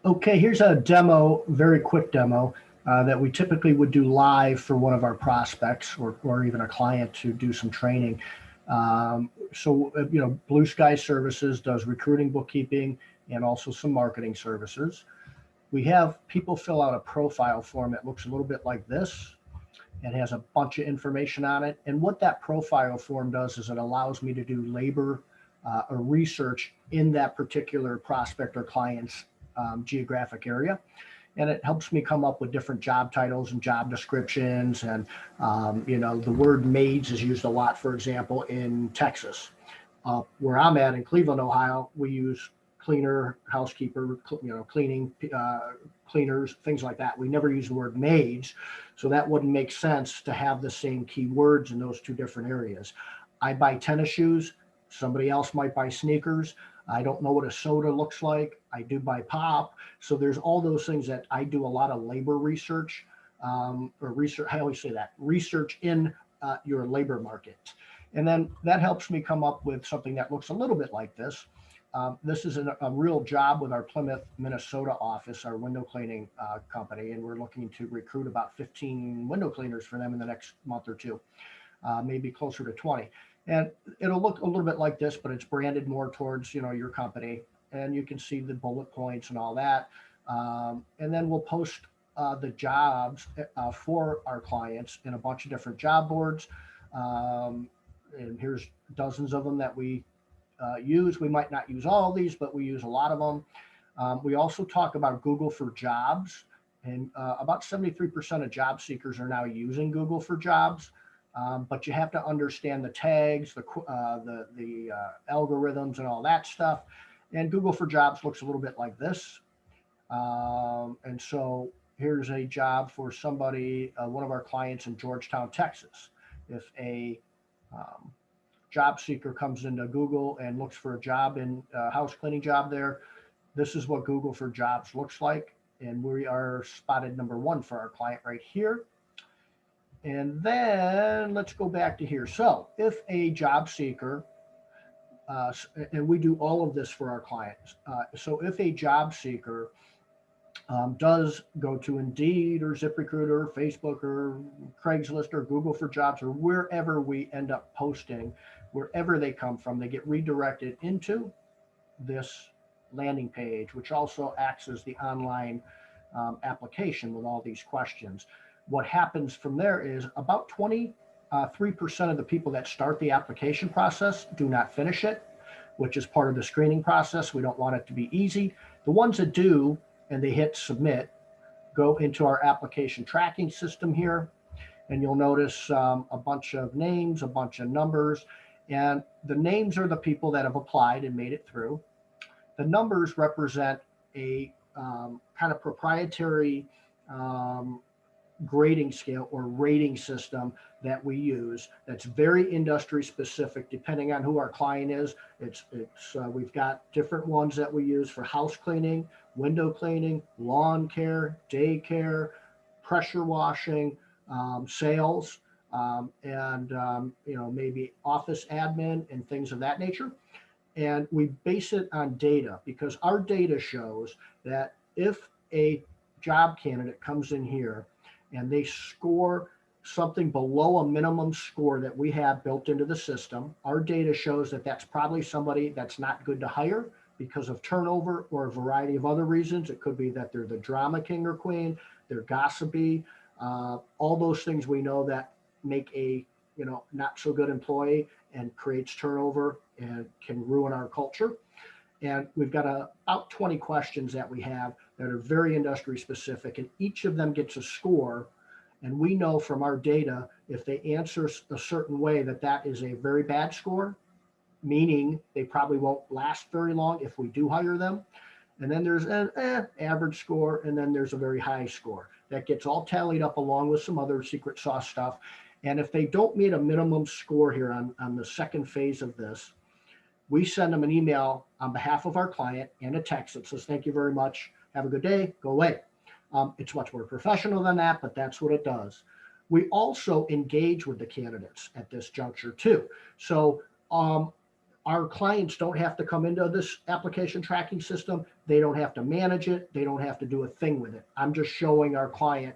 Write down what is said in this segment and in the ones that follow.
Okay, here's a demo, very quick demo that we typically would do live for one of our prospects or even a client to do some training. Blue Sky Services does recruiting, bookkeeping, and also some marketing services. We have people fill out a profile form that looks a little bit like this. It has a bunch of information on it. And what that profile form does is it allows me to do labor or research in that particular prospect or client's geographic area. And it helps me come up with different job titles and job descriptions. And, the word maids is used a lot, for example, in Texas. Where I'm at in Cleveland, Ohio, we use cleaner, housekeeper, cleaning, cleaners, things like that. We never use the word maids. So that wouldn't make sense to have the same keywords in those two different areas. I buy tennis shoes. Somebody else might buy sneakers. I don't know what a soda looks like. I do buy pop. So there's all those things that I do a lot of labor research or research. I always say that research in your labor market. And then that helps me come up with something that looks a little bit like this. This is a real job with our Plymouth, Minnesota office, our window cleaning company, and we're looking to recruit about 15 window cleaners for them in the next month or two, maybe closer to 20. And it'll look a little bit like this, but it's branded more towards, your company, and you can see the bullet points and all that. And then we'll post the jobs for our clients in a bunch of different job boards. And here's dozens of them that we use. We might not use all of these, but we use a lot of them. We also talk about Google for Jobs, and about 73% of job seekers are now using Google for Jobs. But you have to understand the tags, the algorithms, and all that stuff. And Google for Jobs looks a little bit like this. And so here's a job for somebody, one of our clients in Georgetown, Texas. If a job seeker comes into Google and looks for a job in a house cleaning job there, this is what Google for Jobs looks like. And we are spotted number one for our client right here. And then let's go back to here. So if a job seeker, and we do all of this for our clients. So if a job seeker does go to Indeed or ZipRecruiter, or Facebook or Craigslist or Google for Jobs or wherever we end up posting, wherever they come from, they get redirected into this landing page, which also acts as the online application with all these questions. What happens from there is about 23% of the people that start the application process do not finish it, which is part of the screening process. We don't want it to be easy. The ones that do, and they hit submit, go into our application tracking system here. And you'll notice a bunch of names, a bunch of numbers, and the names are the people that have applied and made it through. The numbers represent a kind of proprietary grading scale or rating system that we use that's very industry specific depending on who our client is. We've got different ones that we use for house cleaning, window cleaning, lawn care, daycare, pressure washing, sales, and maybe office admin and things of that nature. And we base it on data because our data shows that if a job candidate comes in here and they score something below a minimum score that we have built into the system, our data shows that that's probably somebody that's not good to hire because of turnover or a variety of other reasons. It could be that they're the drama king or queen, they're gossipy, all those things we know that make a not so good employee and creates turnover and can ruin our culture. And we've got about 20 questions that we have that are very industry specific, and each of them gets a score. And we know from our data, if they answer a certain way, that is a very bad score, meaning they probably won't last very long if we do hire them. And then there's an average score, and then there's a very high score. That gets all tallied up along with some other secret sauce stuff. And if they don't meet a minimum score here on the second phase of this, we send them an email on behalf of our client and a text that says, thank you very much, have a good day, go away. It's much more professional than that, but that's what it does. We also engage with the candidates at this juncture too. So Our clients don't have to come into this application tracking system. They don't have to manage it. They don't have to do a thing with it. I'm just showing our client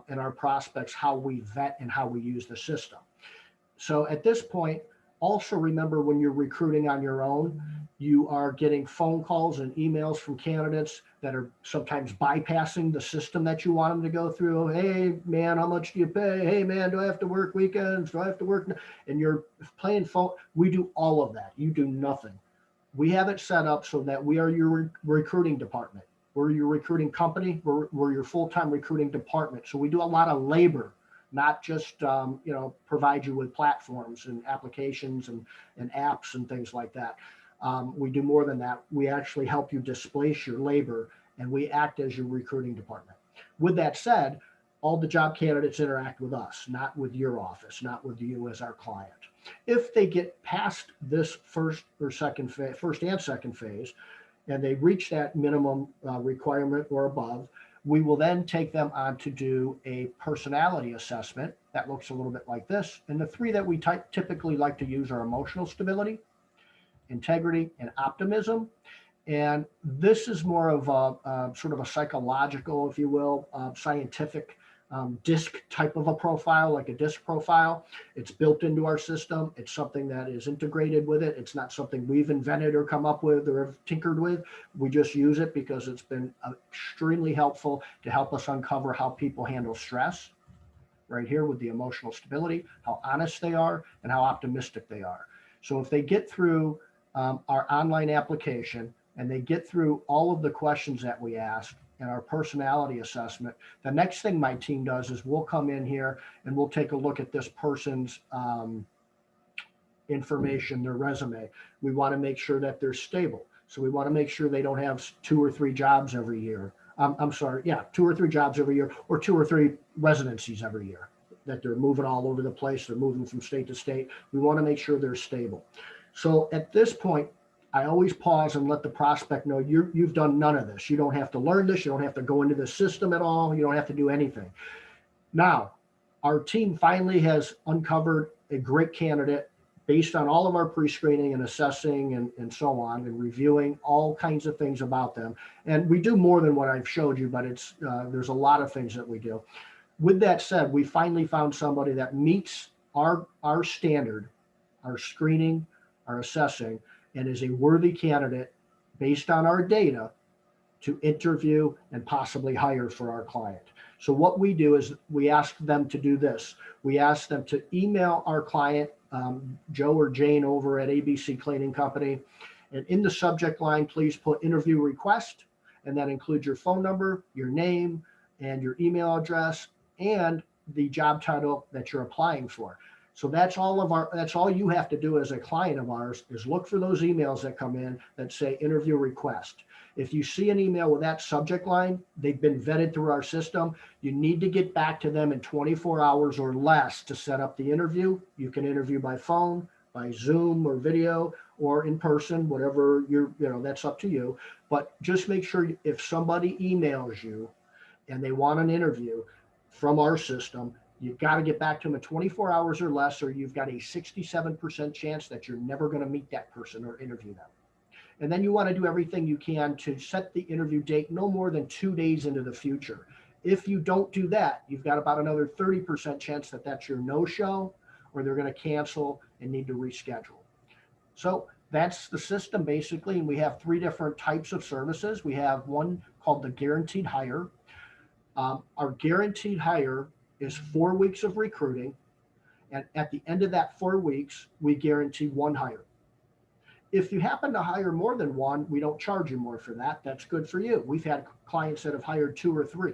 and our prospects how we vet and how we use the system. So at this point, also remember when you're recruiting on your own, you are getting phone calls and emails from candidates that are sometimes bypassing the system that you want them to go through. Hey, man, how much do you pay? Hey, man, do I have to work weekends? Do I have to work? And you're playing phone. We do all of that. You do nothing. We have it set up so that we are your recruiting department. We're your recruiting company. We're your full-time recruiting department. So we do a lot of labor, not just provide you with platforms and applications and apps and things like that. We do more than that. We actually help you displace your labor, and we act as your recruiting department. With that said, all the job candidates interact with us, not with your office, not with you as our client. If they get past this first and second phase, and they reach that minimum requirement or above, we will then take them on to do a personality assessment that looks a little bit like this. And the three that we typically like to use are emotional stability, integrity, and optimism. And this is more of a sort of a psychological, if you will, scientific DISC type of a profile, like a DISC profile. It's built into our system. It's something that is integrated with it. It's not something we've invented or come up with or have tinkered with. We just use it because it's been extremely helpful to help us uncover how people handle stress. Right here with the emotional stability, how honest they are, and how optimistic they are. So if they get through our online application and they get through all of the questions that we ask, and our personality assessment, the next thing my team does is we'll come in here and we'll take a look at this person's information, their resume. We want to make sure that they're stable. So we want to make sure they don't have 2 or 3 jobs every year. 2 or 3 jobs every year, or 2 or 3 residencies every year, that they're moving all over the place. They're moving from state to state. We want to make sure they're stable. So at this point, I always pause and let the prospect know you've done none of this. You don't have to learn this. You don't have to go into the system at all. You don't have to do anything. Now, our team finally has uncovered a great candidate based on all of our pre-screening and assessing and so on, and reviewing all kinds of things about them. And we do more than what I've showed you, but it's there's a lot of things that we do. With that said, we finally found somebody that meets our standard, our screening, our assessing, and is a worthy candidate based on our data to interview and possibly hire for our client. So what we do is we ask them to do this. We ask them to email our client, Joe or Jane over at ABC Cleaning Company. And in the subject line, please put interview request, and that includes your phone number, your name, and your email address, and the job title that you're applying for. So that's all you have to do as a client of ours, is look for those emails that come in that say interview request. If you see an email with that subject line, they've been vetted through our system. You need to get back to them in 24 hours or less to set up the interview. You can interview by phone, by Zoom or video, or in person, whatever that's up to you. But just make sure if somebody emails you and they want an interview from our system, you've got to get back to them in 24 hours or less, or you've got a 67% chance that you're never going to meet that person or interview them. And then you want to do everything you can to set the interview date no more than 2 days into the future. If you don't do that, you've got about another 30% chance that that's your no-show, or they're going to cancel and need to reschedule. So that's the system basically. And we have 3 different types of services. We have one called the guaranteed hire. Our guaranteed hire is 4 weeks of recruiting. And at the end of that 4 weeks, we guarantee 1 hire. If you happen to hire more than 1, we don't charge you more for that. That's good for you. We've had clients that have hired 2 or 3.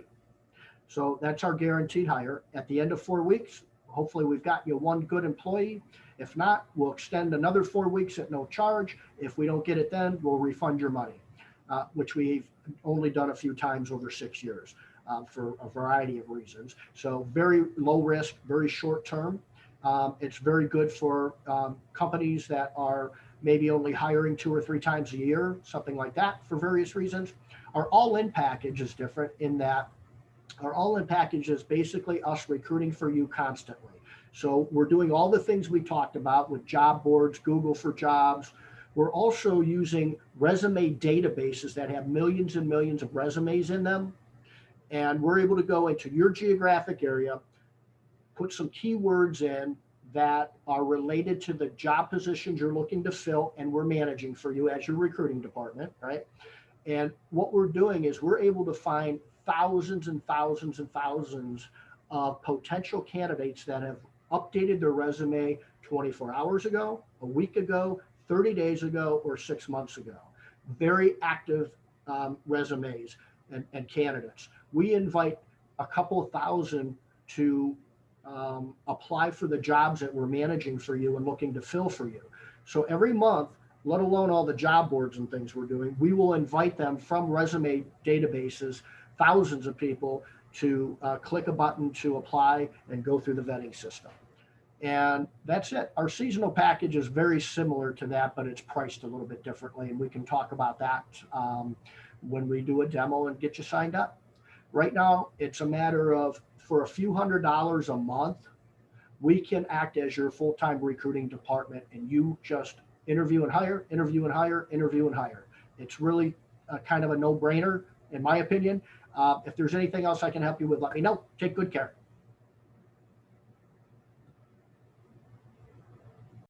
So that's our guaranteed hire. At the end of 4 weeks, hopefully we've got you 1 good employee. If not, we'll extend another 4 weeks at no charge. If we don't get it then, we'll refund your money, which we've only done a few times over 6 years for a variety of reasons. So very low risk, very short term. It's very good for companies that are maybe only hiring 2 or 3 times a year, something like that, for various reasons. Our all-in package is different in that our all-in package is basically us recruiting for you constantly. So we're doing all the things we talked about with job boards, Google for Jobs, We're also using resume databases that have millions and millions of resumes in them. And we're able to go into your geographic area, put some keywords in that are related to the job positions you're looking to fill and we're managing for you as your recruiting department, right? And what we're doing is we're able to find thousands and thousands and thousands of potential candidates that have updated their resume 24 hours ago, a week ago, 30 days ago, or 6 months ago. Very active resumes and candidates. We invite a couple of thousand to apply for the jobs that we're managing for you and looking to fill for you. So every month, let alone all the job boards and things we're doing, we will invite them from resume databases, thousands of people, to click a button to apply and go through the vetting system. And that's it. Our seasonal package is very similar to that, but it's priced a little bit differently. And we can talk about that when we do a demo and get you signed up. Right now, it's a matter of, for a few $100s a month, we can act as your full-time recruiting department, and you just interview and hire, interview and hire, interview and hire. It's really kind of a no-brainer, in my opinion. If there's anything else I can help you with, let me know. Take good care.